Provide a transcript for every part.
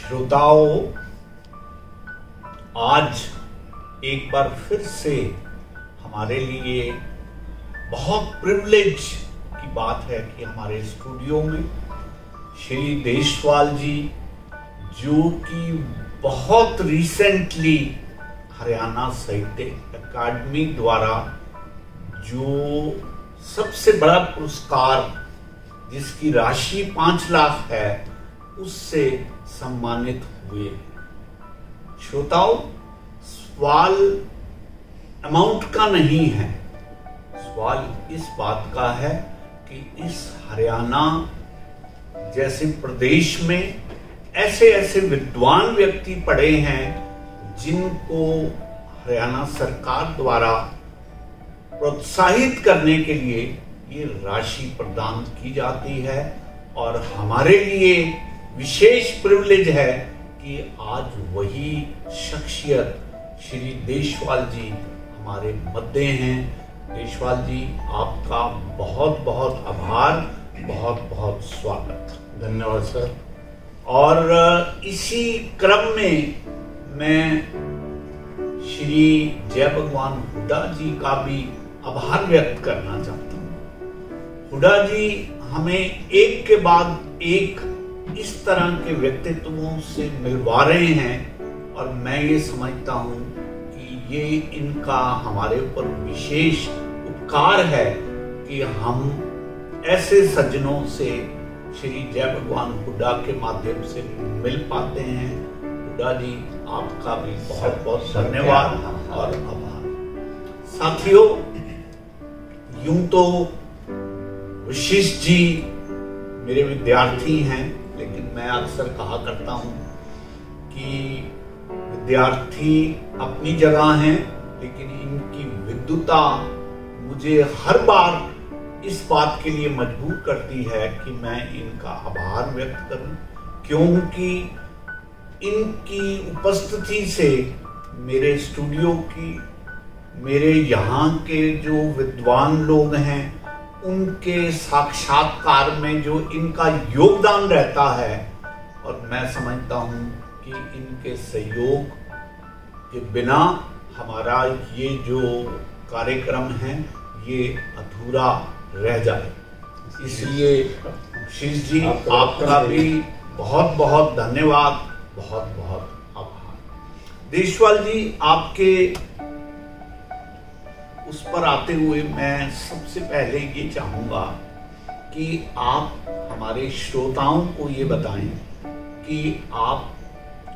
श्रोताओं, आज एक बार फिर से हमारे लिए बहुत प्रिविलेज की बात है कि हमारे स्टूडियो में श्री देशवाल जी, जो कि बहुत रिसेंटली हरियाणा साहित्य अकादमी द्वारा जो सबसे बड़ा पुरस्कार जिसकी राशि 5 लाख है, उससे सम्मानित हुए। श्रोताओं, सवाल अमाउंट का नहीं है, सवाल इस बात का है कि इस हरियाणा जैसे प्रदेश में ऐसे ऐसे विद्वान व्यक्ति पड़े हैं जिनको हरियाणा सरकार द्वारा प्रोत्साहित करने के लिए ये राशि प्रदान की जाती है। और हमारे लिए विशेष प्रिविलेज है कि आज वही शख्सियत श्री देशवाल जी हमारे मध्य हैं। देशवाल जी, आपका बहुत बहुत आभार, बहुत बहुत स्वागत। धन्यवाद सर। और इसी क्रम में मैं श्री जय भगवान हुड्डा जी का भी आभार व्यक्त करना चाहता हूँ। हुड्डा जी हमें एक के बाद एक इस तरह के व्यक्तित्वों से मिलवा रहे हैं और मैं ये समझता हूँ कि ये इनका हमारे ऊपर विशेष उपकार है कि हम ऐसे सज्जनों से श्री जय भगवान हुड्डा के माध्यम से मिल पाते हैं। हुड्डा जी, आपका भी बहुत बहुत धन्यवाद और आभार। साथियों, यूं तो वशिष्ठ जी मेरे विद्यार्थी हैं, लेकिन मैं अक्सर कहा करता हूं कि विद्यार्थी अपनी जगह हैं, लेकिन इनकी विद्वता मुझे हर बार इस बात के लिए मजबूर करती है कि मैं इनका आभार व्यक्त करूं, क्योंकि इनकी उपस्थिति से मेरे स्टूडियो की, मेरे यहाँ के जो विद्वान लोग हैं, उनके साक्षात्कार में जो इनका योगदान रहता है, और मैं समझता हूँ कि इनके सहयोग के बिना हमारा ये जो कार्यक्रम है ये अधूरा रह जाए। इसलिए शीश जी, आपका भी बहुत बहुत धन्यवाद, बहुत बहुत आभार। देशवाल जी, आपके उस पर आते हुए मैं सबसे पहले ये चाहूंगा कि आप हमारे श्रोताओं को ये बताएं कि आप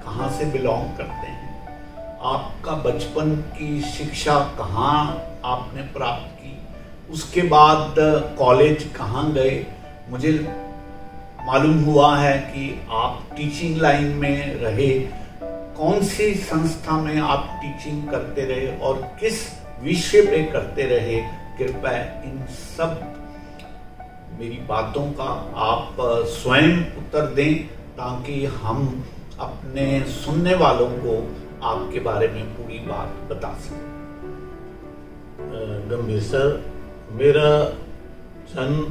कहाँ से बिलोंग करते हैं, आपका बचपन की शिक्षा कहाँ आपने प्राप्त की, उसके बाद कॉलेज कहाँ गए। मुझे मालूम हुआ है कि आप टीचिंग लाइन में रहे, कौन सी संस्था में आप टीचिंग करते रहे और किस विषय पे करते रहे। कृपया इन सब मेरी बातों का आप स्वयं उत्तर दें, ताकि हम अपने सुनने वालों को आपके बारे में पूरी बात बता सकें। गंभीर सर, मेरा जन्म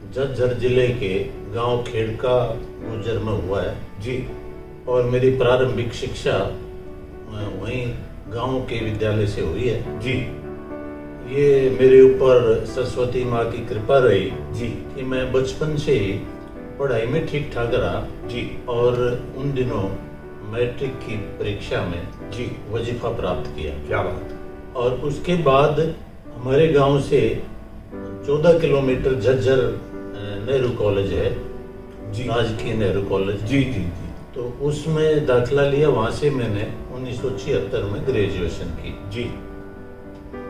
झज्जर जिले के गांव खेड़का गुजर में हुआ है जी, और मेरी प्रारंभिक शिक्षा वहीं गांव के विद्यालय से हुई है जी। ये मेरे ऊपर सरस्वती माँ की कृपा रही जी कि मैं बचपन से ही पढ़ाई में ठीक ठाक रहा जी, और उन दिनों मैट्रिक की परीक्षा में जी वजीफा प्राप्त किया। क्या बात। और उसके बाद हमारे गांव से 14 किलोमीटर झज्जर नेहरू कॉलेज है जी, राजकीय नेहरू कॉलेज जी जी जी। तो उसमें दाखिला लिया। वहां से मैंने 1976 में ग्रेजुएशन की जी।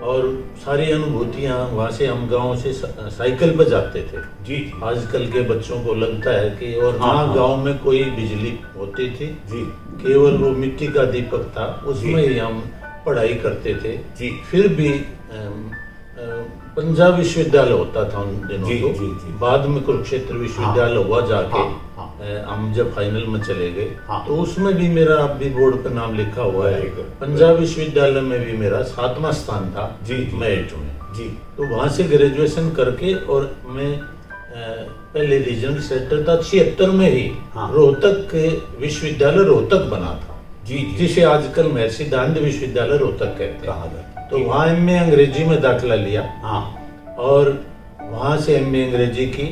और सारी अनुभूतियां वहां से, हम गांव से साइकिल पर जाते थे जी। आजकल के बच्चों को लगता है कि, और हाँ, ना गांव में कोई बिजली होती थी जी, केवल वो मिट्टी का दीपक था, उसमें ही हम पढ़ाई करते थे जी। फिर भी पंजाब विश्वविद्यालय होता था उन दिनों जी, तो जी, जी। बाद में कुरुक्षेत्र विश्वविद्यालय हुआ जाके। हम जब फाइनल में चले गए तो उसमें भी मेरा भी बोर्ड पर नाम लिखा हुआ है। पंजाब विश्वविद्यालय में भी मेरा 7वां स्थान था जी, मेरिट में जी। तो वहां से ग्रेजुएशन करके और मैं पहले रीजनल सेंटर था, 76 में ही रोहतक विश्वविद्यालय रोहतक बना था, जी, जिसे आजकल महर्षि दयानंद विश्वविद्यालय रोहतक कहते हैं। तो वहाँ एमए अंग्रेजी में दाखिला लिया और वहां से एमए अंग्रेजी की।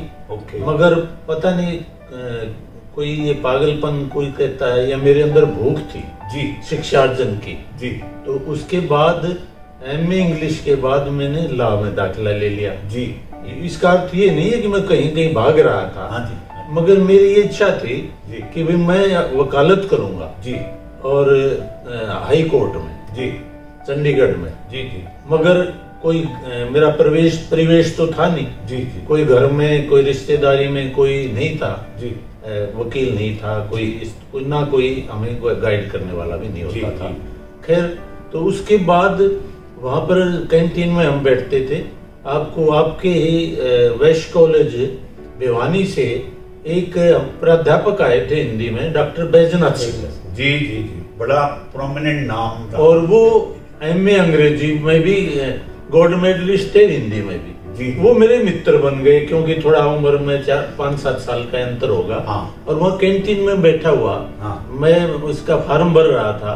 मगर पता नहीं कोई ये पागलपन कोई कहता है या मेरे अंदर भूख थी जी शिक्षार्जन की जी। तो उसके बाद एमए इंग्लिश के बाद मैंने लॉ में दाखिला ले लिया जी। इसका अर्थ ये नहीं है कि मैं कहीं कहीं भाग रहा था, हाँ जी, मगर मेरी ये इच्छा थी कि भाई मैं वकालत करूंगा जी, और हाई कोर्ट में जी, चंडीगढ़ में जी जी। मगर कोई मेरा परिवेश तो था नहीं जी जी, कोई घर में कोई रिश्तेदारी में कोई नहीं था जी, वकील नहीं था, कोई ना कोई हमें गाइड करने वाला भी नहीं होता था। खैर, तो उसके बाद वहां पर कैंटीन में हम बैठते थे। आपको आपके ही वैश्य कॉलेज भिवानी से एक प्राध्यापक आए थे हिंदी में, डॉक्टर बैजनाथ सिंह जी जी जी, बड़ा प्रोमिनेंट नाम था। और वो एमए अंग्रेजी में भी गोल्ड मेडलिस्ट थे, हिंदी में भी जी। वो मेरे मित्र बन गए क्योंकि थोड़ा उम्र में 4-5-7 साल का अंतर होगा। और वहाँ कैंटीन में बैठा हुआ मैं उसका फॉर्म भर रहा था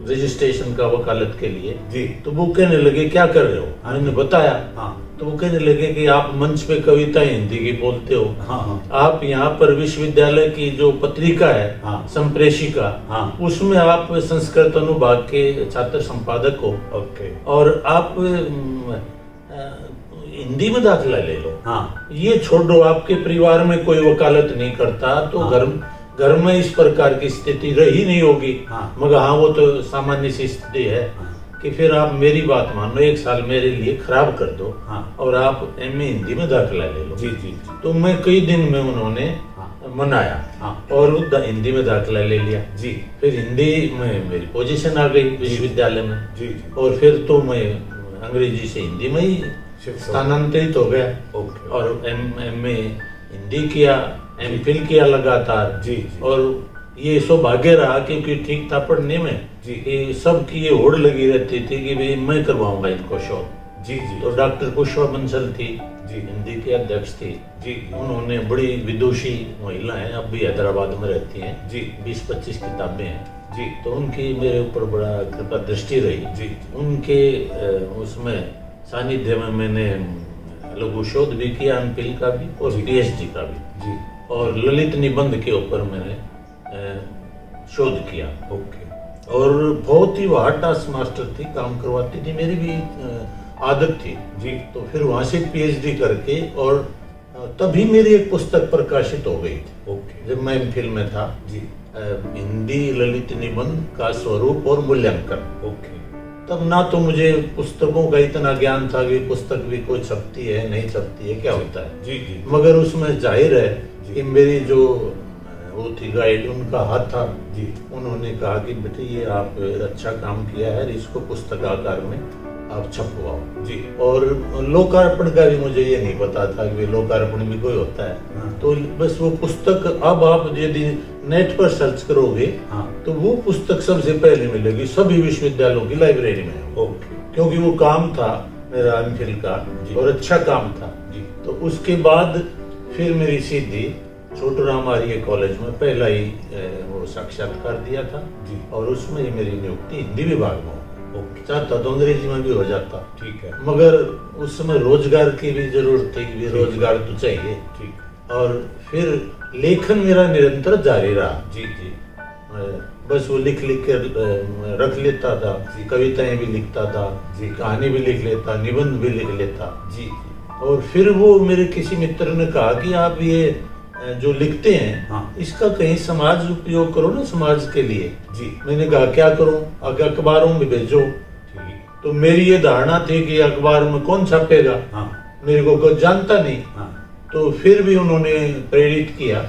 रजिस्ट्रेशन का वकालत के लिए जी। तो वो कहने लगे क्या कर रहे हो, मैंने बताया। तो वो कहने लगे कि आप मंच पे कविता हिंदी की बोलते हो, आप यहाँ पर विश्वविद्यालय की जो पत्रिका है संप्रेषिका, उसमें आप संस्कृत अनुभाग के छात्र संपादक हो, और आप हिंदी में दाखिला ले लो। ये छोड़ो, आपके परिवार में कोई वकालत नहीं करता, तो घर में इस प्रकार की स्थिति रही नहीं होगी। मगर वो तो सामान्य सी स्थिति है कि फिर आप मेरी बात मानो, 1 साल मेरे लिए खराब कर दो और आप एमए हिंदी में दाखिला ले लो जी जी। तो मैं कई दिन में उन्होंने मनाया और हिंदी में दाखिला ले लिया जी। फिर हिंदी में मेरी पोजीशन आ गई विश्वविद्यालय में जी। और फिर तो मैं अंग्रेजी से हिंदी में ही स्थानांतरित हो गया और एमए हिंदी किया, एमफिल किया लगातार जी। और ये सौभाग्य रहा क्योंकि ठीक था पढ़ने में जी, सबकी ये होड़ लगी रहती थी कि भाई मैं करवाऊंगा इनको शोध जी जी। तो डॉक्टर पुष्पा बंसल थी जी, हिंदी की अध्यक्ष थी जी। उन्होंने बड़ी विदुषी महिला है, अब भी हैदराबाद में रहती हैं जी, 20-25 किताबें हैं जी। तो उनकी मेरे ऊपर बड़ा कृपा दृष्टि रही जी। उनके उसमें सानिध्य में मैंने लघु शोध भी किया, एमफिल का भी और पीएचडी का भी जी। और ललित निबंध के ऊपर मैंने शोध किया। और बहुत ही वहाँ टास्क मास्टर थी, काम करवाती थी, मेरी भी आदत थी जी। तो फिर वहां से पीएचडी करके और तभी मेरी एक पुस्तक प्रकाशित हो गई थी जब मैं एमफिल में था जी, हिंदी ललित निबंध का स्वरूप और मूल्यांकन। तब ना तो मुझे पुस्तकों का इतना ज्ञान था कि पुस्तक भी कोई छपती है नहीं छपती है क्या होता है जी जी। मगर उसमें जाहिर है कि मेरी जो वो थी गाइड, उनका हाथ था जी। उन्होंने कहा कि बेटे ये आप अच्छा काम किया है, इसको पुस्तक आकार में आप छपवाओ जी। और लोकार्पण का भी मुझे ये नहीं पता था कि लोकार्पण भी कोई होता है। तो बस वो पुस्तक अब आप यदि नेट पर सर्च करोगे तो वो पुस्तक सबसे पहले मिलेगी सभी विश्वविद्यालयों की लाइब्रेरी में, क्योंकि वो काम था मेरा एमफिल का और अच्छा काम था जी। तो उसके बाद फिर मेरी सीधी छोटू राम आर्य कॉलेज में पहला ही वो साक्षात्कार दिया था जी। और उसमें मेरी नियुक्ति हिंदी विभाग में चाहता तो अंग्रेजी में भी हो जाता, ठीक है, मगर उस समय रोजगार की भी जरूरत थी कि रोजगार तो चाहिए ठीक। और फिर लेखन मेरा निरंतर जारी रहा जी जी। बस वो लिख कर रख लेता था, कविताएं भी लिखता था जी, कहानी भी लिख लेता, निबंध भी लिख लेता जी। और फिर वो मेरे किसी मित्र ने कहा कि आप ये जो लिखते हैं इसका कहीं समाज उपयोग करो ना, समाज के लिए जी। मैंने कहा क्या करूं, अखबारों में भेजो। तो मेरी ये धारणा थी कि अखबार में कौन छापेगा, मेरे को कुछ जानता नहीं। तो फिर भी उन्होंने प्रेरित किया।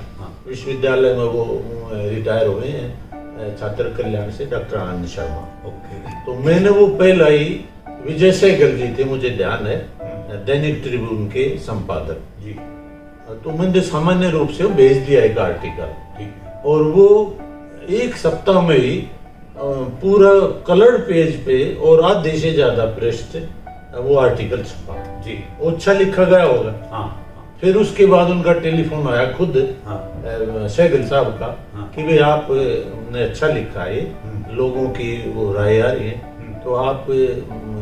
विश्वविद्यालय में वो रिटायर हो गए हैं छात्र कल्याण से, डॉक्टर आनंद शर्मा। तो मैंने वो पहला ही विजय सहगल जी थे, मुझे ध्यान है, दैनिक ट्रिब्यून के संपादक जी। तो मैंने सामान्य रूप से भेज दिया एक आर्टिकल, और वो 1 सप्ताह में ही पूरा कलर्ड पेज पे और आधे से ज्यादा पृष्ठ वो आर्टिकल छपा जी। अच्छा लिखा गया होगा फिर उसके बाद उनका टेलीफोन आया खुद सहगल साहब का कि भाई आपने अच्छा लिखा है, लोगों की वो राय आ रही है, तो आप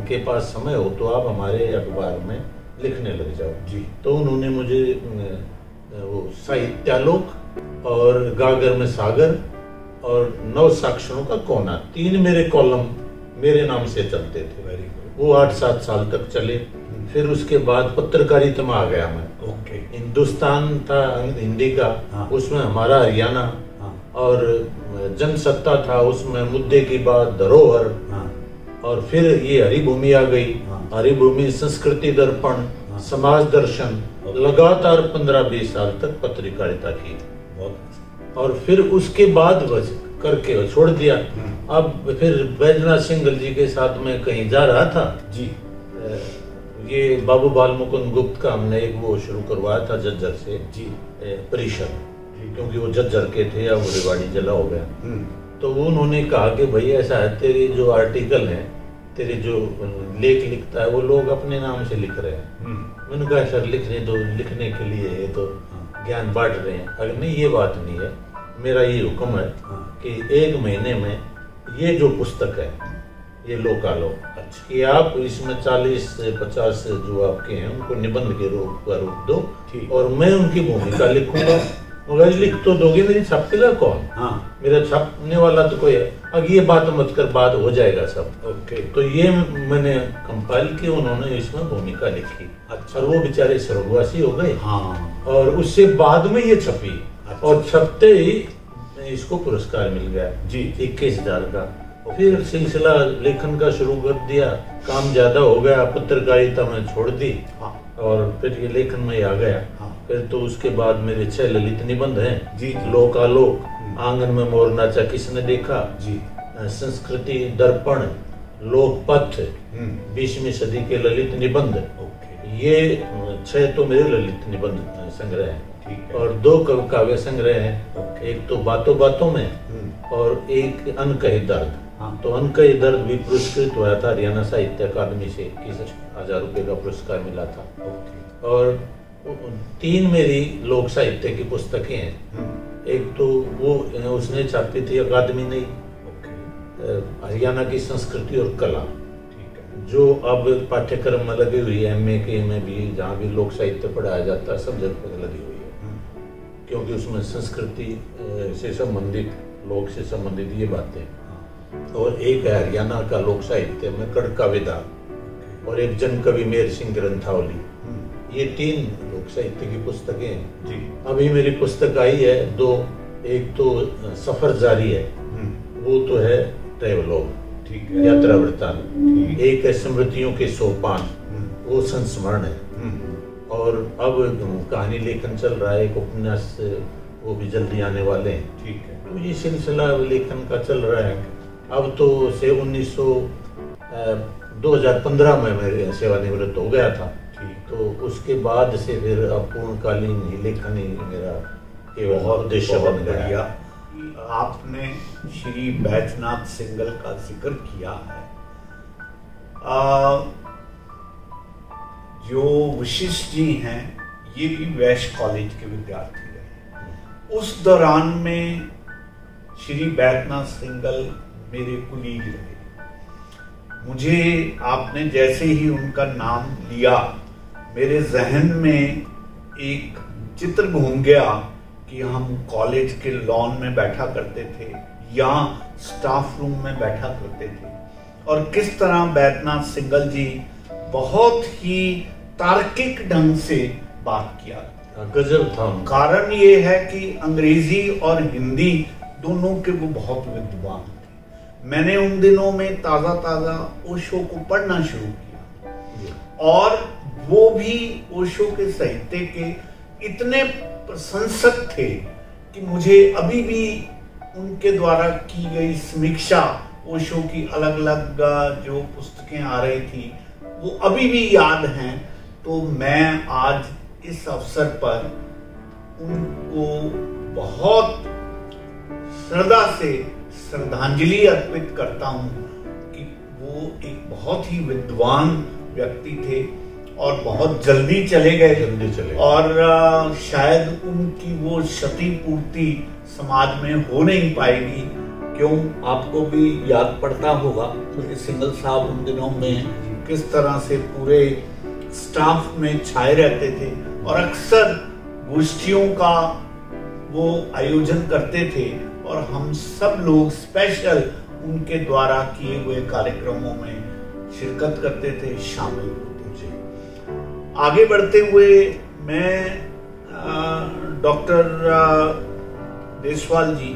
के पास समय हो तो आप हमारे अखबार में लिखने लग जाओ जी। तो उन्होंने मुझे वो साहित्यालोक और गागर में सागर और नव साक्षरों का कोना, 3 मेरे कॉलम मेरे नाम से चलते थे। वो 8-7 साल तक चले। फिर उसके बाद पत्रकारिता में आ गया मैं। हिंदुस्तान था हिंदी का, उसमें हमारा हरियाणा, और जनसत्ता था उसमें मुद्दे की बात, धरोहर, और फिर ये हरिभूमि आ गई। हरिभूमि, संस्कृति दर्पण, समाज दर्शन, लगातार 15-20 साल तक पत्रकारिता की। और फिर उसके बाद करके छोड़ दिया। अब फिर बैजनाथ सिंगल जी के साथ में कहीं जा रहा था जी, ये बाबू बाल मुकुंद गुप्त का हमने एक वो शुरू करवाया था झज्जर से जी, परिषद, क्योंकि वो झज्जर के थे, अब रेवाड़ी जिला हो गया। तो उन्होंने कहा कि भाई ऐसा है, तेरे जो आर्टिकल हैं, तेरे जो लेख लिखता है वो लोग अपने नाम से लिख रहे हैं। मैंने कहा सर लिखने दो, लिखने के लिए ये तो ज्ञान बांट रहे हैं। अगर नहीं, ये बात नहीं है, मेरा ये हुक्म है कि 1 महीने में ये जो पुस्तक है ये लोकालोक, कि आप इसमें 40 से 50 जो आपके हैं उनको निबंध के रूप दो, और मैं उनकी भूमिका लिखूंगा। मगर लिख तो दोगे, मेरी छापेगा कौन? मेरा छापने वाला तो कोई है। अब ये बात मत कर, बात हो जाएगा सब। तो ये मैंने कंपाइल किया, उन्होंने इसमें भूमिका लिखी। और वो बेचारे स्वर्गवासी हो गए। और उससे बाद में ये छपी, और छपते ही इसको पुरस्कार मिल गया जी, 21,000 का। फिर सिलसिला लेखन का शुरू कर दिया, काम ज्यादा हो गया, पत्रकारिता में छोड़ दी, और फिर ये लेखन में आ गया। फिर तो उसके बाद मेरे 6 ललित निबंध हैं जी, लोकालोक, आंगन में मोर नाचा किसने देखा जी, संस्कृति दर्पण, लोकपथ, 20वीं सदी के ललित निबंध। ये 6 तो मेरे ललित निबंध संग्रह हैं, और 2 काव्य संग्रह हैं। एक तो बातों बातों में, और एक अनकहे दर्द। तो अनकहे दर्द भी पुरस्कृत हुआ था हरियाणा साहित्य अकादमी से, 21,000 रुपए का पुरस्कार मिला था। और 3 मेरी लोक साहित्य की पुस्तकें हैं। एक तो वो उसने छापी थी अकादमी ने, हरियाणा की संस्कृति और कला, जो अब पाठ्यक्रम में लगी हुई है, MA के में भी, जहाँ भी लोक साहित्य पढ़ाया जाता है सब जगह लगी हुई है, क्योंकि उसमें संस्कृति से संबंधित, लोक से संबंधित ये बातें। और एक है हरियाणा का लोक साहित्य में कड़का विदा, और एक जन कवि मेहर सिंह ग्रंथावली। ये 3 लोक साहित्य की पुस्तकें हैं जी। अभी मेरी पुस्तक आई है 2, एक तो सफर जारी है, वो तो है ट्रेवलॉग, यात्रा वृत्तांत। एक है स्मृतियों के सोपान, वो संस्मरण है। और अब कहानी लेखन चल रहा है, एक उपन्यास, वो भी जल्दी आने वाले हैं। तो ये सिलसिला लेखन का चल रहा है। अब तो से 2015 में मेरे सेवानिवृत्त हो गया था, तो उसके बाद से फिर अब पूर्णकालीन ही लेखन ही मेरा केवल उद्देश्य बन गया। आपने श्री बैजनाथ सिंगल का जिक्र किया है। जो वशिष्ठ जी हैं, ये भी वैश्य कॉलेज के विद्यार्थी रहे। उस दौरान में श्री बैजनाथ सिंगल मेरे कुलीग रहे। मुझे आपने जैसे ही उनका नाम लिया, मेरे जहन में एक चित्र घूम गया कि हम कॉलेज के लॉन में बैठा करते थे या स्टाफ रूम में बैठा करते थे, और किस तरह बैजनाथ सिंगल जी बहुत ही तार्किक ढंग से बात किया, गजब था। कारण ये है कि अंग्रेजी और हिंदी दोनों के वो बहुत विद्वान थे। मैंने उन दिनों में ताजा ताजा ओशो को पढ़ना शुरू किया, और वो भी ओशो के साहित्य के इतने प्रशंसक थे कि मुझे अभी भी उनके द्वारा की गई समीक्षा, ओशो की अलग अलग जो पुस्तकें आ रही थी, वो अभी भी याद हैं। तो मैं आज इस अवसर पर उनको बहुत श्रद्धा से श्रद्धांजलि अर्पित करता हूं कि वो एक बहुत ही विद्वान व्यक्ति थे, और बहुत जल्दी चले गए और शायद उनकी वो क्षतिपूर्ति समाज में हो नहीं पाएगी। क्यों, आपको भी याद पड़ता होगा कि सिंघल साहब उन दिनों में किस तरह से पूरे स्टाफ में छाए रहते थे और अक्सर गोष्ठियों का वो आयोजन करते थे और हम सब लोग स्पेशल उनके द्वारा किए हुए कार्यक्रमों में शिरकत करते थे, शामिल होते थे। आगे बढ़ते हुए मैं डॉक्टर देशवाल जी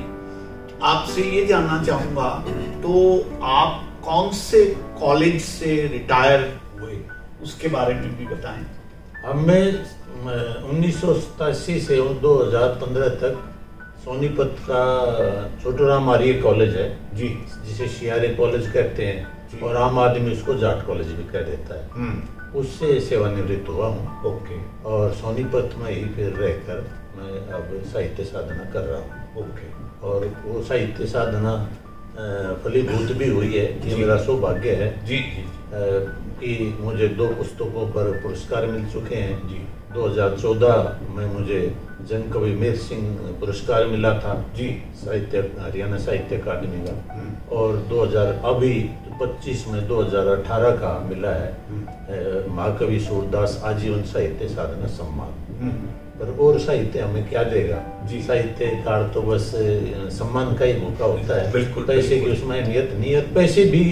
आपसे ये जानना चाहूंगा, तो आप कौन से कॉलेज से रिटायर हुए उसके बारे में भी बताएं। हमें 1987 से 2015 तक सोनीपत का छोटूराम आर्य कॉलेज है जी, जिसे शियारे कॉलेज कहते हैं और आम आदमी उसको जाट कॉलेज भी कह देता है, उससे सेवानिवृत्त हुआ हूँ। ओके। और सोनीपत में ही फिर रहकर मैं अब साहित्य साधना कर रहा हूँ। ओके। और वो साहित्य साधना फलीभूत भी हुई है, ये मेरा सौभाग्य है जी कि मुझे 2 पुस्तकों पर पुरस्कार मिल चुके हैं जी। 2014 में मुझे जन कवि मेर सिंह पुरस्कार मिला था जी, साहित्य हरियाणा साहित्य अकादमी का, और 2025 में 2018 का मिला है महाकवि सूरदास आजीवन साहित्य साधना सम्मान। पर और साहित्य हमें क्या देगा जी, साहित्यकार तो बस सम्मान का ही मौका होता है, बिल्कुल पैसे की उसमें नियत पैसे भी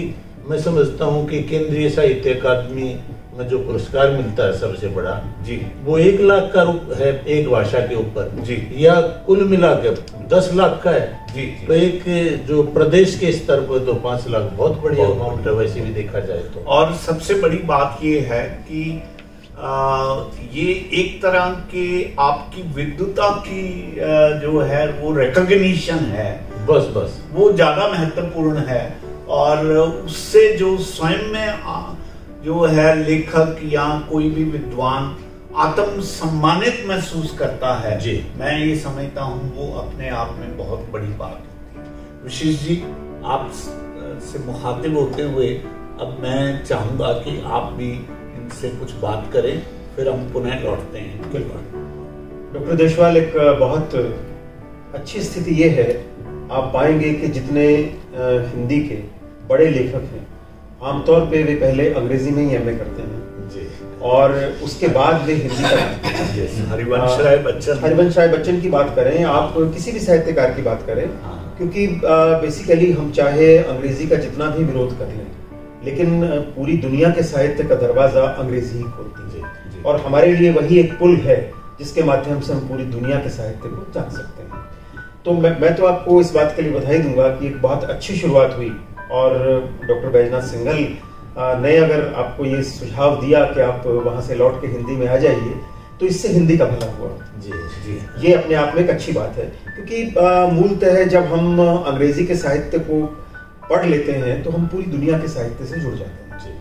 मैं समझता हूँ कि केंद्रीय साहित्य अकादमी में जो पुरस्कार मिलता है सबसे बड़ा जी, वो 1 लाख का है एक भाषा के ऊपर जी, या कुल मिलाकर 10 लाख का है जी। तो एक जो प्रदेश के स्तर पर तो 5 लाख बहुत बढ़िया अमाउंट है वैसे भी देखा जाए तो। और सबसे बड़ी बात ये है कि ये एक तरह के आपकी विद्वता की जो है वो रिकॉग्निशन है, बस वो ज्यादा महत्वपूर्ण है। और उससे जो स्वयं में जो है लेखक या कोई भी विद्वान आत्म सम्मानित महसूस करता है जी, मैं ये समझता हूँ वो अपने आप में बहुत बड़ी बात होती है। विशेष जी, आप से मुखातिब होते हुए अब मैं चाहूंगा कि आप भी इनसे कुछ बात करें, फिर हम पुनः लौटते हैं। डॉक्टर देशवाल, एक बहुत अच्छी स्थिति ये है, आप पाएंगे कि जितने हिंदी के बड़े लेखक हैं आमतौर पे वे पहले अंग्रेजी में ही एमए करते हैं जी, और उसके बाद वे हिंदी का हरिवंश राय बच्चन की बात करें, आप किसी भी साहित्यकार की बात करें, क्योंकि बेसिकली हम चाहे अंग्रेजी का जितना भी विरोध कर लें, लेकिन पूरी दुनिया के साहित्य का दरवाजा अंग्रेजी ही खोलती है और हमारे लिए वही एक पुल है जिसके माध्यम से हम पूरी दुनिया के साहित्य को जान सकते हैं। तो मैं तो आपको इस बात के लिए बधाई दूंगा कि एक बहुत अच्छी शुरुआत हुई और डॉक्टर बैजनाथ सिंघल ने अगर आपको ये सुझाव दिया कि आप वहां से लौट के हिंदी में आ जाइए, तो इससे हिंदी का भला हुआ जी। ये अपने आप में एक अच्छी बात है, क्योंकि मूलतः जब हम अंग्रेजी के साहित्य को पढ़ लेते हैं तो हम पूरी दुनिया के साहित्य से जुड़ जाते हैं जी।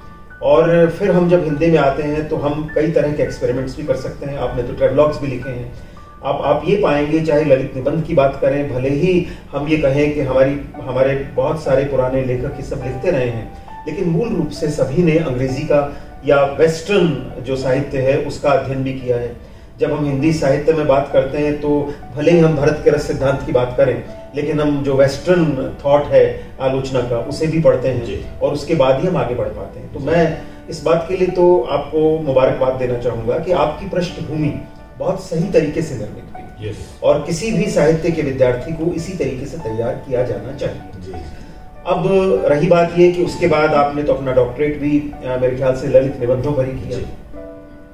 और फिर हम जब हिंदी में आते हैं तो हम कई तरह के एक्सपेरिमेंट्स भी कर सकते हैं। आपने तो ट्रेवलॉग्स भी लिखे हैं, आप ये पाएंगे, चाहे ललित निबंध की बात करें, भले ही हम ये कहें कि हमारे बहुत सारे पुराने लेखक ये सब लिखते रहे हैं, लेकिन मूल रूप से सभी ने अंग्रेजी का या वेस्टर्न जो साहित्य है उसका अध्ययन भी किया है। जब हम हिंदी साहित्य में बात करते हैं तो भले ही हम भरत के रस सिद्धांत की बात करें, लेकिन हम जो वेस्टर्न थॉट है आलोचना का उसे भी पढ़ते हैं और उसके बाद ही हम आगे बढ़ पाते हैं। तो मैं इस बात के लिए तो आपको मुबारकबाद देना चाहूंगा कि आपकी पृष्ठभूमि बहुत सही तरीके से निर्मित हुई और किसी भी साहित्य के विद्यार्थी को इसी तरीके से तैयार किया जाना चाहिए। अब रही बात ये कि उसके बाद आपने तो अपना डॉक्टरेट भी मेरे ख्याल से ललित निबंधों पर ही किया,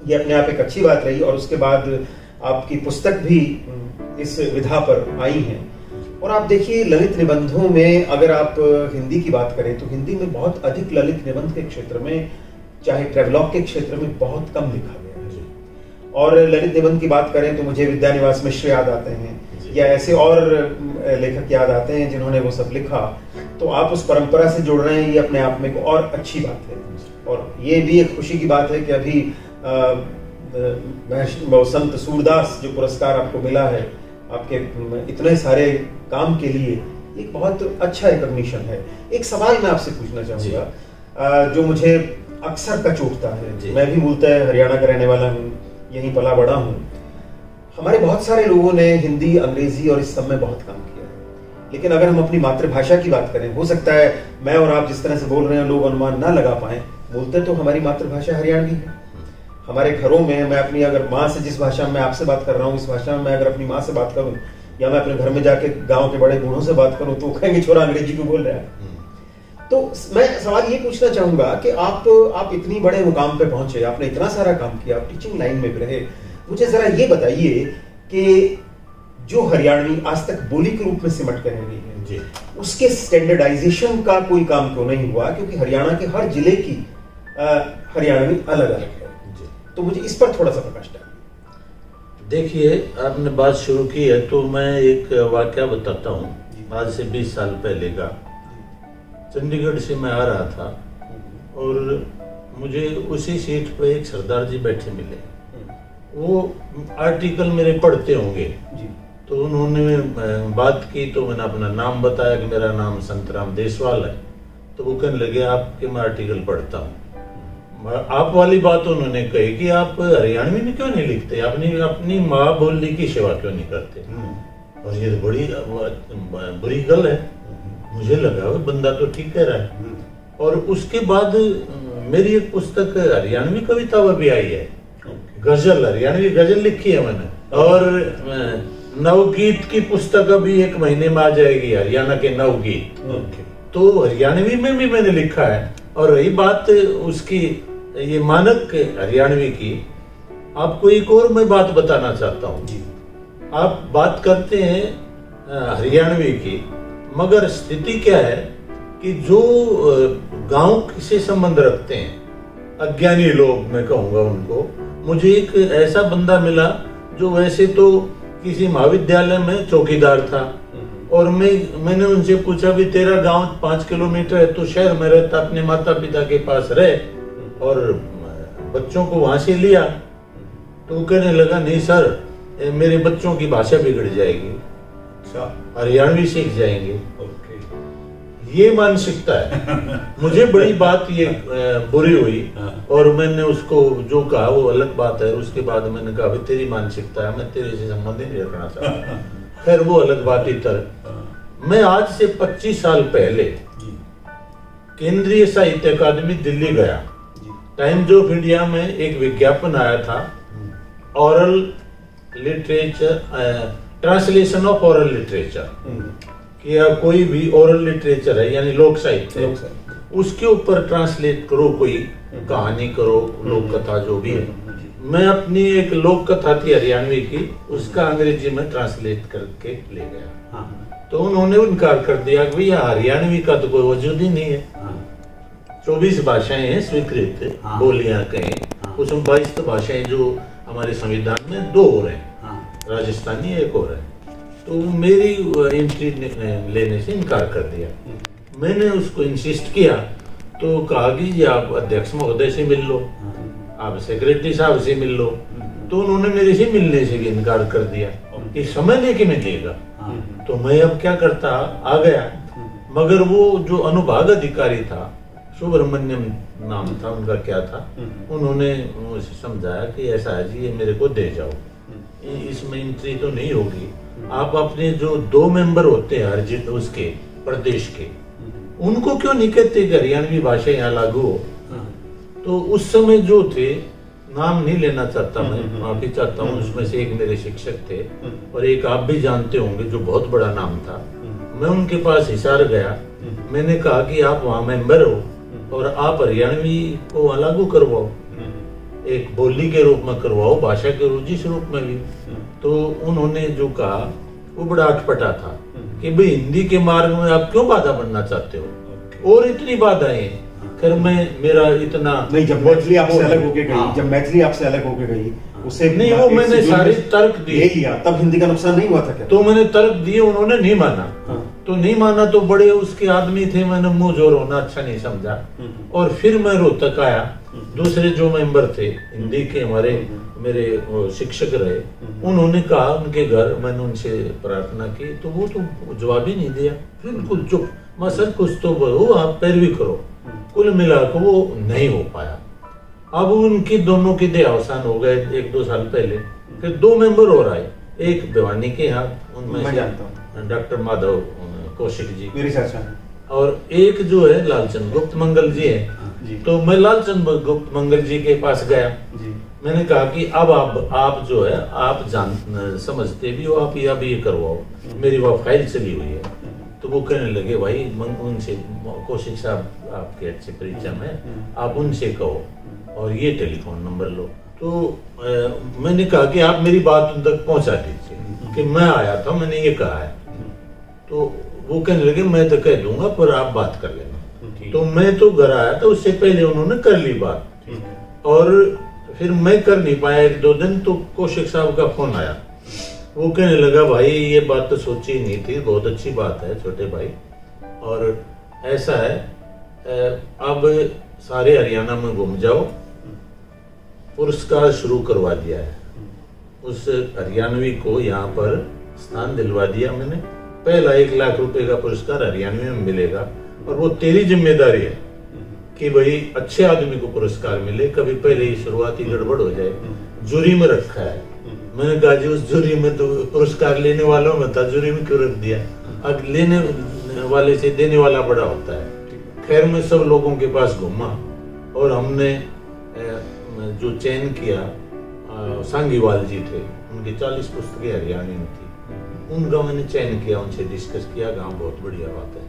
ये अपने आप एक अच्छी बात रही। और उसके बाद आपकी पुस्तक भी इस विधा पर आई है। और आप देखिए ललित निबंधों में अगर आप हिंदी की बात करें तो हिंदी में बहुत अधिक ललित निबंध के क्षेत्र में, चाहे ट्रेवलॉग के क्षेत्र में, बहुत कम लिखा गया है। और ललित निबंध की बात करें तो मुझे विद्यानिवास मिश्र याद आते हैं या ऐसे और लेखक याद आते हैं जिन्होंने वो सब लिखा। तो आप उस परंपरा से जुड़ रहे हैं, ये अपने आप में एक और अच्छी बात है। और ये भी एक खुशी की बात है कि अभी संत सूरदास जो पुरस्कार आपको मिला है आपके इतने सारे काम के लिए, एक बहुत अच्छा रिकॉग्निशन है। एक सवाल मैं आपसे पूछना चाहूंगा जो मुझे अक्सर कच उठता है। मैं भी मूलतः हरियाणा का रहने वाला हूँ, यहीं पला बड़ा हूँ। हमारे बहुत सारे लोगों ने हिंदी, अंग्रेजी और इस सब में बहुत काम किया है, लेकिन अगर हम अपनी मातृभाषा की बात करें, हो सकता है मैं और आप जिस तरह से बोल रहे हैं लोग अनुमान ना लगा पाए, बोलते तो हमारी मातृभाषा हरियाणवी है। हमारे घरों में मैं अपनी अगर माँ से, जिस भाषा में मैं आपसे बात कर रहा हूँ, इस भाषा में मैं अगर अपनी माँ से बात करूँ, या मैं अपने घर में जाके गांव के बड़े बूढ़ों से बात करूँ, तो कहेंगे छोरा अंग्रेजी क्यों बोल रहा है। तो मैं सवाल ये पूछना चाहूंगा कि आप इतनी बड़े मुकाम पे पहुंचे, आपने इतना सारा काम किया, आप टीचिंग लाइन में भी रहे, मुझे जरा ये बताइए कि जो हरियाणवी आज तक बोली के रूप में सिमट कर रही है जी, उसके स्टैंडर्डाइजेशन का कोई काम क्यों नहीं हुआ? क्योंकि हरियाणा के हर जिले की हरियाणवी अलग अलग है जी। तो मुझे इस पर थोड़ा सा प्रकाश डालिए। देखिए, आपने बात शुरू की है तो मैं एक वाकया बताता हूँ। आज से 20 साल पहले का, चंडीगढ़ से मैं आ रहा था और मुझे उसी सीट पर एक सरदार जी बैठे मिले। वो आर्टिकल मेरे पढ़ते होंगे जी। तो उन्होंने बात की तो मैंने अपना नाम बताया कि मेरा नाम संतराम देसवाल है। तो वो कहने लगे आपके मैं आर्टिकल पढ़ता हूँ। आप वाली बात उन्होंने कही कि आप हरियाणवी में क्यों नहीं लिखते, अपनी माँ बोली की सेवा क्यों नहीं करते। और ये बड़ी बुरी गल है। मुझे लगा वो बंदा तो ठीक कह रहा है। और उसके बाद मेरी एक पुस्तक हरियाणवी कविता भी आई है, गजल, हरियाणवी गजल लिखी है मैंने। और नवगीत की पुस्तक अभी 1 महीने में आ जाएगी, हरियाणा के नवगीत। तो हरियाणवी में भी मैंने लिखा है। और रही बात उसकी ये मानक हरियाणवी की, आपको एक और मैं बात बताना चाहता हूँ जी। आप बात करते हैं हरियाणवी की, मगर स्थिति क्या है कि जो गांव से संबंध रखते हैं, अज्ञानी लोग मैं कहूंगा उनको, मुझे एक ऐसा बंदा मिला जो वैसे तो किसी महाविद्यालय में चौकीदार था। और मैंने उनसे पूछा भी तेरा गांव 5 किलोमीटर है, तो शहर में रहता, अपने माता पिता के पास रहे और बच्चों को वहां से लिया। तो वो कहने लगा नहीं सर, मेरे बच्चों की भाषा बिगड़ जाएगी, हरियाणवी सीख जाएंगे। ये मानसिकता है। मुझे बड़ी बात ये बुरी हुई और मैंने उसको जो कहा वो अलग बात है। उसके बाद मैंने कहा भाई तेरी मानसिकता है, मैं तेरे से संबंध नहीं रखना चाहता। खैर वो अलग बात इतर। मैं आज से 25 साल पहले केंद्रीय साहित्य अकादमी दिल्ली गया। टाइम्स ऑफ इंडिया में एक विज्ञापन आया था, oral literature, translation of oral literature, कि कोई भी ओरल लिटरेचर है यानी लोक साहित्य, उसके ऊपर ट्रांसलेट करो, कोई कहानी करो, लोक कथा जो भी है। मैं अपनी एक लोक कथा थी हरियाणवी की, उसका अंग्रेजी में ट्रांसलेट करके ले गया। तो उन्होंने इनकार कर दिया कि भैया हरियाणवी का तो कोई वजूद ही नहीं है। 24 भाषाएं हैं स्वीकृत, बोलियां कहें, उसमें 22 भाषाएं जो हमारे संविधान में 2 और हैं, राजस्थानी एक और है। तो मेरी एंट्री लेने से इनकार कर दिया। मैंने उसको इंसिस्ट किया तो कहा कि आप अध्यक्ष महोदय से मिल लो, आप सेक्रेटरी साहब से मिल लो। तो उन्होंने मेरे से मिलने से भी इनकार कर दिया कि समय लेके मिलेगा। तो मैं अब क्या करता, आ गया। मगर वो जो अनुभाग अधिकारी था, सुब्रमण्यम नाम था उनका, क्या था, उन्होंने मुझे समझाया कि ऐसा है जी, ये मेरे को दे जाओ, इसमें एंट्री तो नहीं होगी। आप अपने जो 2 मेंबर होते हैं हर जिले उसके प्रदेश के, उनको क्यों नहीं कहते कि हरियाणवी भाषा यहाँ लागू हो। तो उस समय जो थे, नाम नहीं लेना चाहता मैं, माफी चाहता हूँ, उसमें से एक मेरे शिक्षक थे और एक आप भी जानते होंगे जो बहुत बड़ा नाम था। मैं उनके पास हिसार गया, मैंने कहा कि आप वहाँ मेंबर हो और आप हरियाणवी को वहाँ लागू करवाओ, एक बोली के रूप में करवाओ, भाषा के रूप जिस रूप में भी। तो उन्होंने जो कहा वो बड़ा अटपटा था कि भाई हिंदी के मार्ग में आप क्यों बाधा बनना चाहते हो, और इतनी बाधाएं हैं। फिर मेरा इतना नहीं, जब मैथिली आपसे अलग होके गई, जब मैथिली आपसे अलग होके गई, उसे नहीं, वो मैंने सारे तर्क दिए लिया, तब हिंदी का नुकसान नहीं हुआ था क्या? तो मैंने तर्क दिए, उन्होंने नहीं माना। तो नहीं माना तो बड़े उसके आदमी थे, मैंने मुंह जोर होना अच्छा नहीं समझा। और फिर मैं रोहतक आया, दूसरे जो मेंबर थे हिंदी के हमारे, मेरे शिक्षक रहे, उन्होंने कहा उनके घर, मैंने उनसे प्रार्थना की तो वो तो जवाब ही नहीं दिया, बिल्कुल चुप। मैं सर कुछ तो बोलो, आप पैरवी करो, कुल मिलाकर वो नहीं हो पाया। अब उनकी दोनों के देहावसान हो गए 1-2 साल पहले। फिर 2 मेंबर और आए, एक भिवानी के यहाँ, उनमें से डॉक्टर माधव कौशिक जी मेरी चर्चा, और एक जो है लालचंद गुप्त मंगल जी है। तो मैं लालचंद गुप्त मंगल जी के पास गया जी। मैंने कहा कि अब आप जो है आप समझते भी हो, आप ये करवाओ, मेरी वह फाइल चली हुई है। तो वो कहने लगे भाई उनसे, कौशिक साहब आपके अच्छे परिचय में, आप उनसे कहो और ये टेलीफोन नंबर लो। तो मैंने कहा कि आप मेरी बात उन तक पहुंचा दीजिए कि मैं आया था, मैंने ये कहा है। तो वो कहने लगे मैं तो कह दूंगा पर आप बात कर लेना। तो मैं तो घर आया था, उससे पहले उन्होंने कर ली बात और फिर मैं कर नहीं पाया 1-2 दिन। तो कौशिक साहब का फोन आया, वो कहने लगा भाई ये बात तो सोची ही नहीं थी, बहुत अच्छी बात है छोटे भाई, और ऐसा है अब सारे हरियाणा में घूम जाओ, पुरस्कार शुरू करवा दिया है। उस हरियाणवी को यहाँ पर स्थान दिलवा दिया मैंने। पहला 1 लाख रुपए का पुरस्कार हरियाणवी में मिलेगा और वो तेरी जिम्मेदारी है कि भाई अच्छे आदमी को पुरस्कार मिले। कभी पहले ही शुरुआती गड़बड़ हो जाए। जूरी में रखा है। मैंने कहा जी उस जूरी में तो पुरस्कार लेने वालों में था, जूरी में क्यों रख दिया? अब लेने वाले से देने वाला बड़ा होता है। खैर मैं सब लोगों के पास घूमा और हमने जो चयन किया, सांगीवाल जी थे, उनकी 40 पुस्तकें हरियाणवी में थी, उनका मैंने चयन किया, उनसे डिस्कस किया, गाँव बहुत बढ़िया बात है।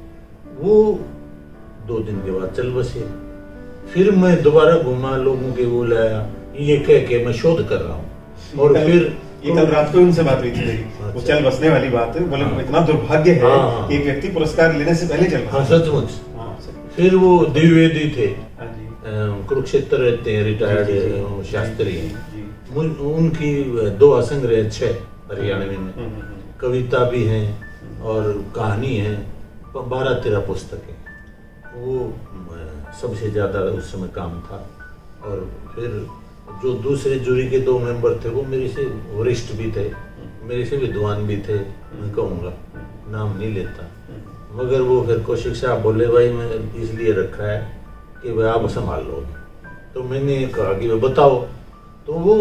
वो 2 दिन के बाद चल बसे। फिर मैं दोबारा घूमा, लोगों के वो लाया, ये कह के मैं शोध कर रहा हूँ। और फिर ये कल रात को उनसे बात हुई थी मेरी, वो चल बसने वाली बात है। बोले इतना दुर्भाग्य है कि एक व्यक्ति पुरस्कार लेने से पहले चल बसा। सचमुच। फिर वो द्विवेदी थे, कुरुक्षेत्र रहते हैं, रिटायर्ड शास्त्री, उनकी 2 असंग्रह 6 हरियाणवी में, कविता भी है और कहानी है, 12-13 पुस्तकें। वो सबसे ज्यादा उस समय काम था। और फिर जो दूसरे जूरी के 2 मेंबर थे वो मेरे से वरिष्ठ भी थे, मेरे से विद्वान भी थे, मैं कहूँगा, नाम नहीं लेता, मगर वो फिर कौशिक साहब बोले भाई मैं इसलिए रखा है कि भाई आप संभाल लोगे। तो मैंने कहा कि बताओ। तो वो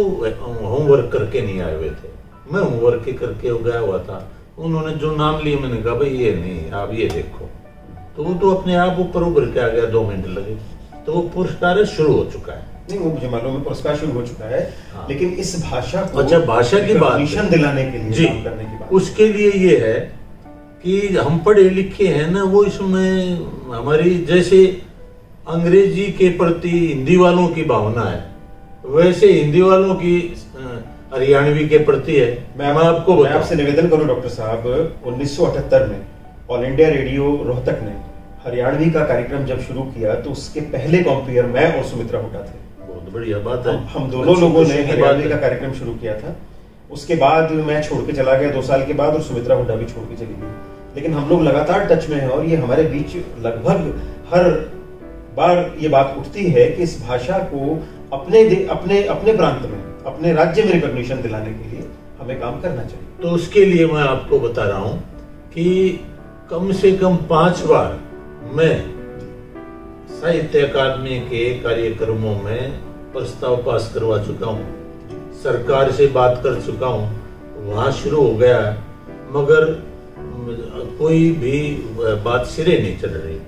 होमवर्क करके नहीं आए हुए थे, मैं होमवर्क के करके गया हुआ था। उन्होंने जो नाम लिए मैंने कहा भाई ये नहीं, आप ये देखो। तो वो तो अपने आप ऊपर उभर के आ गया, 2 मिनट लगे। तो वो पुरस्कार शुरू हो चुका है। नहीं, वो मुझे मालूम है पुरस्कार शुरू हो चुका है। हाँ। लेकिन इस भाषा को, अच्छा भाषा की बात दिलाने के लिए, काम करने की बात, उसके लिए ये है कि हम पढ़े लिखे हैं ना, वो इसमें हमारी जैसे अंग्रेजी के प्रति हिंदी वालों की भावना है, वैसे हिंदी वालों की हरियाणवी के प्रति है। मैं आपसे निवेदन करूं डॉक्टर साहब, 1978 में ऑल इंडिया रेडियो रोहतक ने हरियाणवी का कार्यक्रम जब शुरू किया तो उसके पहले कॉम्पियर मैं और सुमित्रा हुड्डा थे। बहुत बढ़िया बात है। हम दोनों लोगों ने हरियाणवी का कार्यक्रम शुरू किया था। उसके बाद मैं छोड़ के चला गया 2 साल के बाद, और सुमित्रा हुड्डा भी छोड़ के चली गई। लेकिन हम लोग लगातार टच में हैं और ये हमारे बीच लगभग हर बार ये बात उठती है कि इस भाषा को अपने प्रांत में, अपने राज्य में रिकॉग्निशन दिलाने के लिए हमें काम करना चाहिए। तो उसके लिए मैं आपको बता रहा हूँ कि कम से कम 5 बार मैं साहित्य अकादमी के कार्यक्रमों में प्रस्ताव पास करवा चुका हूँ, सरकार से बात कर चुका हूँ, वहां शुरू हो गया, मगर कोई भी बात सिरे नहीं चल रही।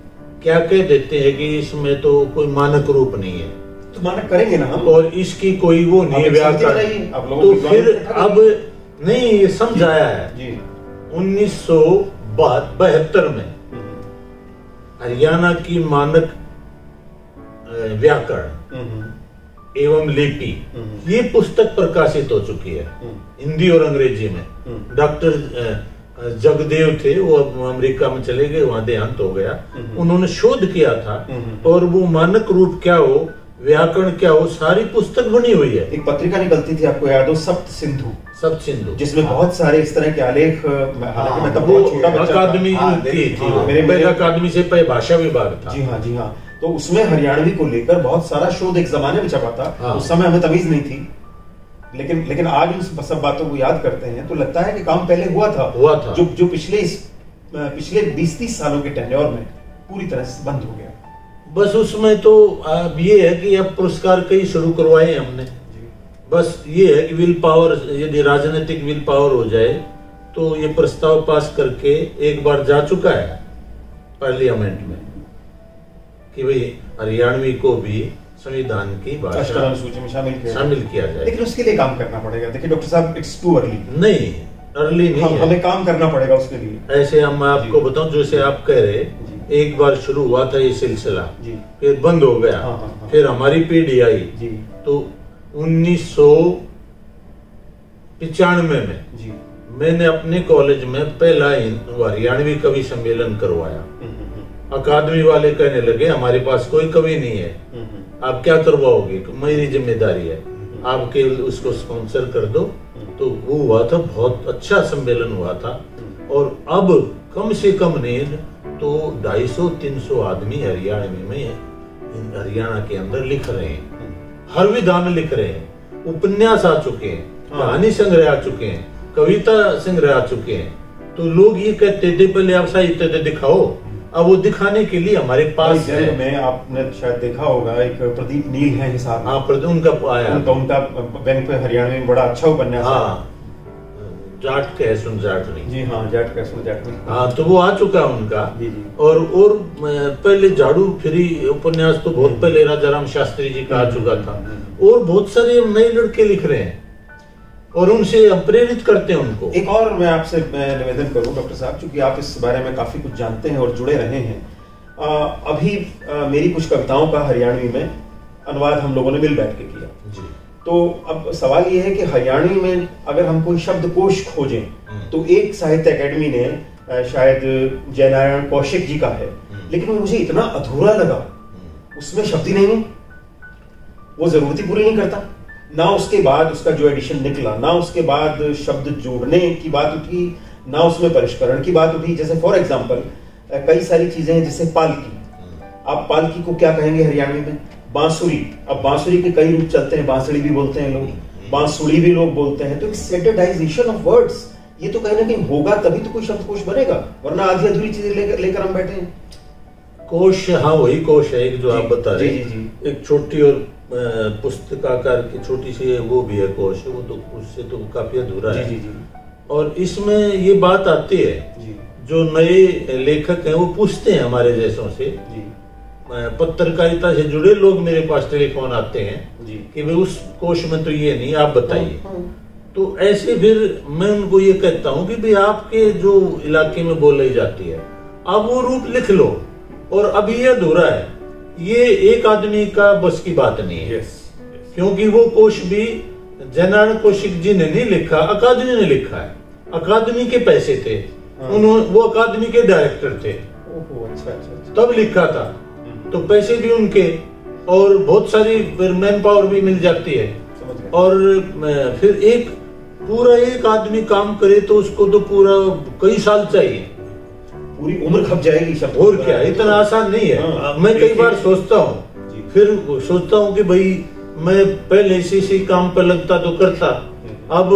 क्या कह देते हैं कि इसमें तो कोई मानक रूप नहीं है, तो मानक करेंगे ना हम, और इसकी कोई वो नहीं व्याकरण। तो फिर अब नहीं ये समझाया है 1972 में हरियाणा की मानक व्याकरण एवं लिपि, ये पुस्तक प्रकाशित हो चुकी है हिंदी और अंग्रेजी में। डॉक्टर जगदेव थे, वो अमेरिका में चले गए, वहां देहांत हो गया। उन्होंने शोध किया था और वो मानक रूप क्या हो, व्याकरण क्या हो, सारी पुस्तक बनी हुई है। एक पत्रिका निकलती थी, आपको याद हो, सप्त सिंधु, जिसमें बहुत सारे इस तरह के आलेख, मैं तब बहुत छोटा बच्चा था, मेरे अकादमी से पहले भाषा विभाग था। जी हाँ। तो उसमें हरियाणवी को लेकर बहुत सारा शोध एक जमाने में छपा था। उस समय हमें तमीज नहीं थी, लेकिन आज उन सब बातों को याद करते हैं तो लगता है कि काम पहले हुआ था। जो पिछले 20-30 सालों के टेन्योर में पूरी तरह से बंद हो गया। बस उसमें तो अब ये है कि अब पुरस्कार कई शुरू करवाए हमने। बस ये है कि विल पावर, यदि राजनीतिक विल पावर हो जाए तो ये प्रस्ताव पास करके एक बार जा चुका है पार्लियामेंट में कि भाई हरियाणवी को भी संविधान की भाषा सूची में शामिल किया जाए। लेकिन उसके लिए काम करना पड़ेगा। देखिए डॉक्टर साहब, इट्स टू अर्ली। नहीं, अर्ली नहीं है, हमें काम करना पड़ेगा उसके लिए। ऐसे हम आपको बताऊं, जैसे आप कह रहे, एक बार शुरू हुआ था ये सिलसिला, फिर बंद हो गया। फिर हमारी पीढ़ी आई तो 1995 में मैंने अपने कॉलेज में पहला हरियाणवी कवि सम्मेलन करवाया। अकादमी वाले कहने लगे हमारे पास कोई कवि नहीं है, आप क्या करवाओगे, मेरी जिम्मेदारी है, आपके उसको स्पॉन्सर कर दो। तो वो हुआ था, बहुत अच्छा सम्मेलन हुआ था। और अब कम से कम नहीं तो 250-300 आदमी हरियाणा के अंदर लिख रहे हैं, हर विधा में लिख रहे हैं, उपन्यास आ चुके हैं, कहानी संग्रह आ चुके हैं, कविता संग्रह आ चुके हैं। तो लोग ये कहते थे पहले आप साहित्य दिखाओ, अब वो दिखाने के लिए हमारे पास है। में आपने शायद देखा होगा, एक प्रदीप नील है हिसार, हाँ उनका आया, उनका बैंक पे हरियाणा में बड़ा अच्छा उपन्यास। हाँ, जाट कह सुन जाट नहीं। जी हाँ, जाट कह सुन जाट नहीं। हाँ, तो वो आ चुका उनका। और पहले झाड़ू फ्री उपन्यास तो बहुत पहले राजाराम शास्त्री जी का आ चुका था। और बहुत सारे नए लड़के लिख रहे हैं और उनसे हम प्रेरित करते हैं उनको। एक और मैं आपसे निवेदन करूं डॉक्टर साहब, क्योंकि आप इस बारे में काफी कुछ जानते हैं और जुड़े रहे हैं। अभी मेरी कुछ कविताओं का हरियाणवी में अनुवाद हम लोगों ने मिल बैठ के किया जी। तो अब सवाल ये है कि हरियाणवी में अगर हम कोई शब्दकोश खोजें तो एक साहित्य अकेडमी ने शायद जयनारायण कौशिक जी का है, लेकिन मुझे इतना अधूरा लगा, उसमें शब्द ही नहीं, वो जरूरत ही पूरी नहीं करता। ना उसके बाद उसका जो एडिशन निकला, ना उसके बाद शब्द जोड़ने की बात उठी, ना उसमें परिष्करण की बात उठी। जैसे फॉर एग्जांपल कई सारी चीजें हैं, जैसे पालकी। आप पालकी को क्या कहेंगे हरियाणवी में? बांसुरी। अब बांसुरी के कई रूप चलते हैं, बांसुरी भी बोलते हैं लोग, बांसुड़ी भी लोग बोलते हैं। तो एक स्टैंडर्डाइजेशन ऑफ वर्ड्स, ये तो कहीं ना कहीं होगा तभी तो कोई शब्दकोश बनेगा, वरना आधी अधूरी चीजें लेकर हम बैठे हैं। कोश, हाँ वही कोश है एक जो आप बता रहे हैं। एक छोटी और पुस्तकाकार की छोटी सी वो भी है कोश, वो तो उससे तो काफी अधूरा है। और इसमें ये बात आती है, जो नए लेखक हैं वो पूछते हैं हमारे जैसों से, पत्रकारिता से जुड़े लोग मेरे पास टेलीफोन आते हैं कि भाई उस कोश में तो ये नहीं, आप बताइए। तो ऐसे फिर मैं उनको ये कहता हूँ कि भाई आपके जो इलाके में बोली जाती है आप वो रूप लिख लो, और अभी ये अधूरा है, ये एक आदमी का बस की बात नहीं है। क्योंकि वो कोश भी जयनारायण कौशिक जी ने नहीं लिखा, अकादमी ने लिखा है, अकादमी के पैसे थे, उन्होंने, वो अकादमी के डायरेक्टर थे, तब लिखा था, तो पैसे भी उनके, और बहुत सारी मैन पावर भी मिल जाती है। और फिर एक आदमी काम करे तो उसको तो पूरा कई साल चाहिए, पूरी उम्र खप जाएगी शब्द। और क्या, इतना आसान नहीं है। मैं कई बार सोचता हूँ, फिर सोचता हूँ कि भाई मैं पहले इसी काम पर लगता तो करता, अब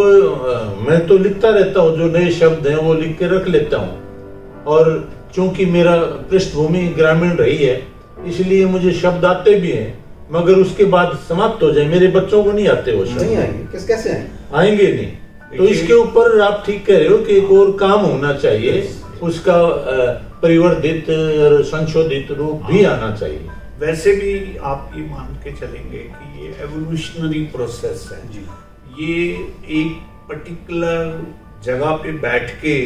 मैं तो लिखता रहता हूँ, जो नए शब्द हैं वो लिख के रख लेता हूँ। और चूंकि मेरा पृष्ठभूमि ग्रामीण रही है, इसलिए मुझे शब्द आते भी हैं, मगर उसके बाद समाप्त हो जाए, मेरे बच्चों को नहीं आते वो शब्द। नहीं आएंगे, कैसे आएंगे नहीं। तो इसके ऊपर आप ठीक कह रहे हो कि एक और काम होना चाहिए, उसका परिवर्धित और संशोधित रूप भी आना चाहिए। वैसे भी आप ये मान के चलेंगे कि ये एवोल्यूशनरी प्रोसेस है जी। ये एक पर्टिकुलर जगह पे बैठ के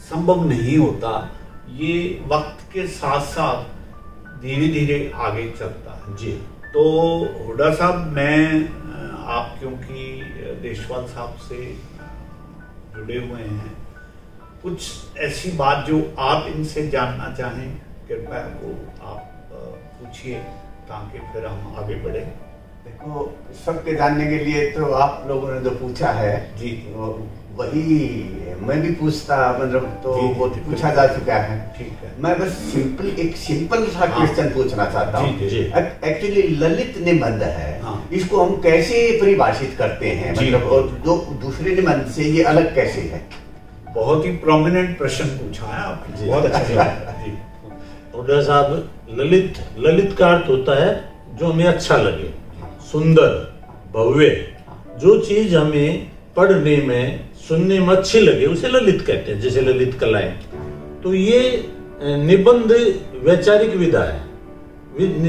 संभव नहीं होता, ये वक्त के साथ साथ धीरे धीरे आगे चलता है जी। तो हुड्डा साहब, मैं आप क्योंकि देशवाल साहब से जुड़े हुए हैं, कुछ ऐसी बात जो आप इनसे जानना चाहें, कृपया को आप पूछिए ताकि फिर हम आगे बढ़े। देखो, सबके जानने के लिए तो आप लोगों ने जो पूछा है जी, वही मैं भी पूछता, मतलब तो वो पूछा जा चुका है। ठीक है, मैं बस एक सिंपल सा क्वेश्चन पूछना चाहता हूँ। एक्चुअली ललित निबंध है, इसको हम कैसे परिभाषित करते हैं, मतलब और जो दूसरे निबंध से ये अलग कैसे है? बहुत ही प्रोमिनेंट प्रश्न पूछा है आपने, बहुत अच्छा जवाब। हुड्डा साहब, ललित का अर्थ होता है जो हमें अच्छा लगे, सुंदर, भव्य, जो चीज हमें पढ़ने में सुनने में अच्छी लगे उसे ललित कहते हैं, जैसे ललित कलाएं। तो ये निबंध वैचारिक विधा है,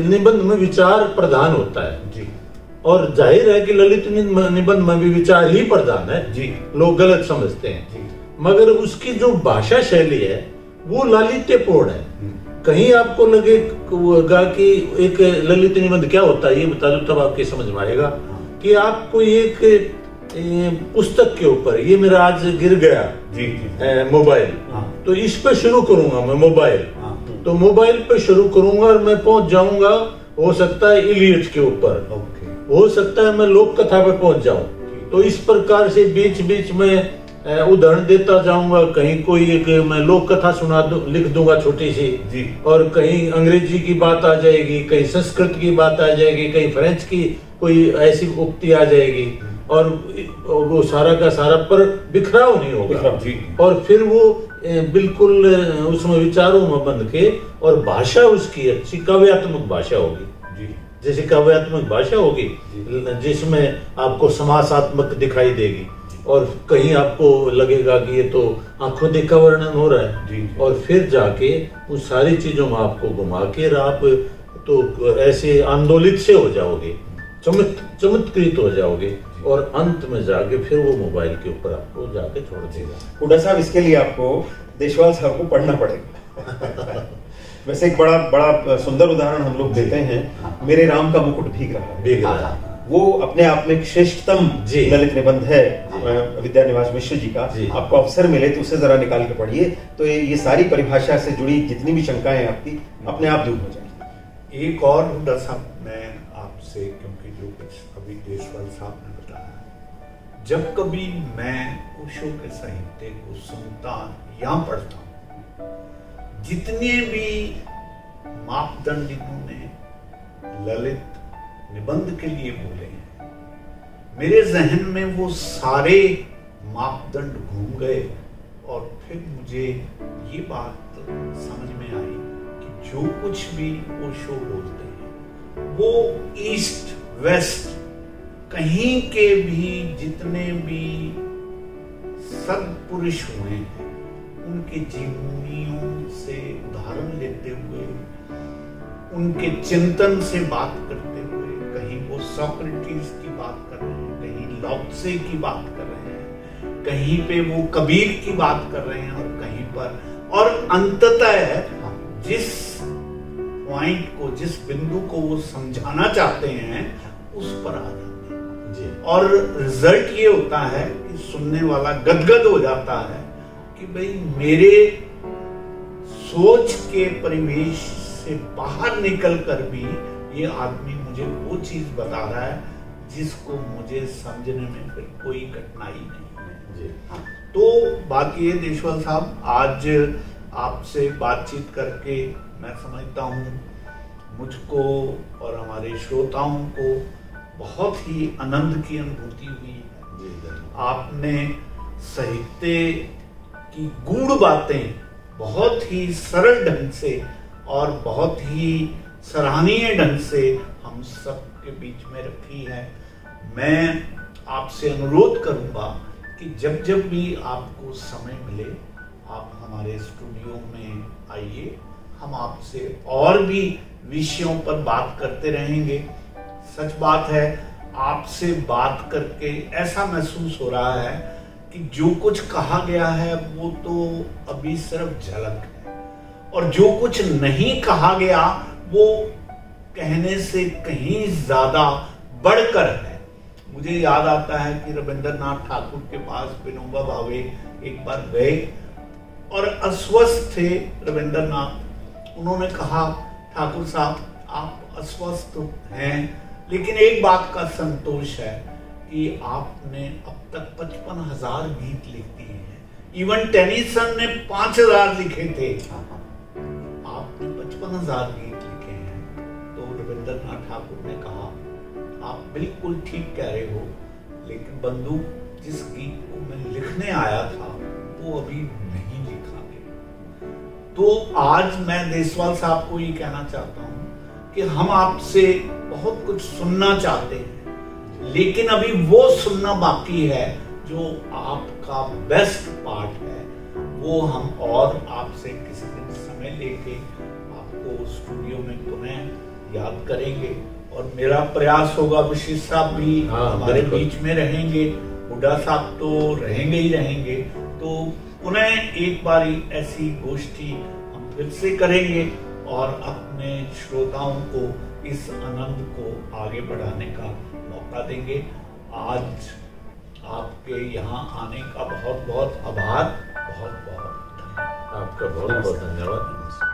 निबंध में विचार प्रधान होता है जी। और जाहिर है कि ललित निबंध में भी विचार ही प्रधान है जी, लोग गलत समझते हैं जी। मगर उसकी जो भाषा शैली है वो लालित्यपूर्ण है। कहीं आपको लगेगा कि एक ललित निबंध क्या होता है ये बता दो, तब आपके समझ में आएगा कि आपको एक पुस्तक के ऊपर, ये मेरा आज गिर गया मोबाइल, तो इस पे शुरू करूंगा मैं मोबाइल, तो मोबाइल पे शुरू करूंगा और मैं पहुंच जाऊंगा, हो सकता है इलियट के ऊपर, हो सकता है मैं लोक कथा पे पहुंच जाऊं। तो इस प्रकार से बीच बीच में उदाहरण देता जाऊंगा, कहीं कोई एक मैं लोक कथा लिख दूंगा छोटी सी जी। और कहीं अंग्रेजी की बात आ जाएगी, कहीं संस्कृत की बात आ जाएगी, कहीं फ्रेंच की कोई ऐसी उक्ति आ जाएगी, और वो सारा का सारा पर बिखराव नहीं होगा, और फिर वो बिल्कुल उसमें विचारों में बंध के, और भाषा उसकी अच्छी काव्यात्मक भाषा होगी जी। जैसे काव्यात्मक भाषा होगी जिसमें आपको समासात्मक दिखाई देगी, और कहीं आपको लगेगा कि ये तो आंखों देखा वर्णन हो रहा है जी। और फिर जाके उन सारी चीजों में आपको घुमा के आप तो ऐसे आंदोलित से हो जाओगे, चमत्कृत हो जाओगे, और अंत में जाके फिर वो मोबाइल के ऊपर आपको जाके छोड़ देगा। हुड्डा साहब, इसके लिए आपको देशवाल साहब को पढ़ना पड़ेगा। वैसे एक बड़ा सुंदर उदाहरण हम लोग देते हैं, मेरे राम का मुकुट भीग रहा। वो अपने आप में श्रेष्ठतम ललित निबंध है विद्यानिवास मिश्र जी का। आपको अवसर मिले तो उसे जरा निकाल के पढ़िए, तो ये सारी परिभाषा से जुड़ी जितनी भी शंकाएं हैं आपकी अपने आप दूर हो जाएंगी। एक और हुड्डा साहब, मैं आपसे, क्योंकि जो कुछ अभी देशवाल साहब ने बताया, जब कभी मैं ओशो के साहित्य को सुनता या पढ़ता हूँ, जितने भी मापदंड इन्होंने ललित निबंध के लिए बोले हैं, मेरे जहन में वो सारे मापदंड घूम गए, और फिर मुझे ये बात समझ में आई कि जो कुछ भी ओशो बोलते हैं वो ईस्ट वेस्ट कहीं के भी जितने भी सत्पुरुष हुए हैं उनके जीवनियों से उदाहरण लेते हुए, उनके चिंतन से बात करते हुए, कहीं वो सोक्रेटिस की बात कर रहे हैं, कहीं लाओत्से की बात कर रहे हैं, कहीं पे वो कबीर की बात कर रहे हैं, और कहीं पर, और अंततः जिस पॉइंट को, जिस बिंदु को वो समझाना चाहते हैं उस पर आ जाते हैं। और रिजल्ट ये होता है कि सुनने वाला गदगद हो जाता है कि भाई मेरे सोच के परिवेश से बाहर निकल कर भी ये आदमी मुझे वो चीज बता रहा है जिसको मुझे समझने में फिर कोई कठिनाई नहीं है जी। तो बात ये देशवाल साहब, आज आपसे बातचीत करके मैं समझता हूँ मुझको और हमारे श्रोताओं को बहुत ही आनंद की अनुभूति हुई है। आपने साहित्य की गूढ़ बातें बहुत ही सरल ढंग से और बहुत ही सराहनीय ढंग से हम सब के बीच में रखी है। मैं आपसे अनुरोध करूंगा कि जब जब भी आपको समय मिले आप हमारे स्टूडियो में आइए, हम आपसे और भी विषयों पर बात करते रहेंगे। सच बात है, आपसे बात करके ऐसा महसूस हो रहा है कि जो कुछ कहा गया है वो तो अभी सिर्फ झलक है, और जो कुछ नहीं कहा गया वो कहने से कहीं ज्यादा बढ़कर है। मुझे याद आता है कि रविंद्रनाथ ठाकुर के पास विनोबा भावे एक बार गए और अस्वस्थ थे रविंद्रनाथ। उन्होंने कहा, ठाकुर साहब आप अस्वस्थ हैं, लेकिन एक बात का संतोष है कि आपने अब तक 55,000 गीत लिख दिए हैं। इवन टेनिसन ने 5,000 लिखे थे, आपने 55,000 गीत लिखे हैं। तो रविंद्रनाथ ठाकुर ने कहा, आप बिल्कुल ठीक कह रहे हो, लेकिन बंधु जिस गीत को मैं लिखने आया था वो अभी नहीं लिखा गया। तो आज मैं देशवाल साहब को ये कहना चाहता हूं कि हम आपसे बहुत कुछ सुनना चाहते हैं, लेकिन अभी वो सुनना बाकी है जो आपका बेस्ट पार्ट है, वो हम और आपसे किसी दिन समय लेके आपको स्टूडियो में पुनः याद करेंगे। और मेरा प्रयास होगा, विशिष्ट साहब भी हमारे बीच में रहेंगे, हुड्डा साहब तो रहेंगे ही रहेंगे, तो पुनः एक बारी ऐसी गोष्ठी हम फिर से करेंगे और अपने श्रोताओं को इस आनंद को आगे बढ़ाने का मौका देंगे। आज आपके यहाँ आने का बहुत बहुत आभार, बहुत बहुत धन्यवाद। आपका बहुत बहुत धन्यवाद।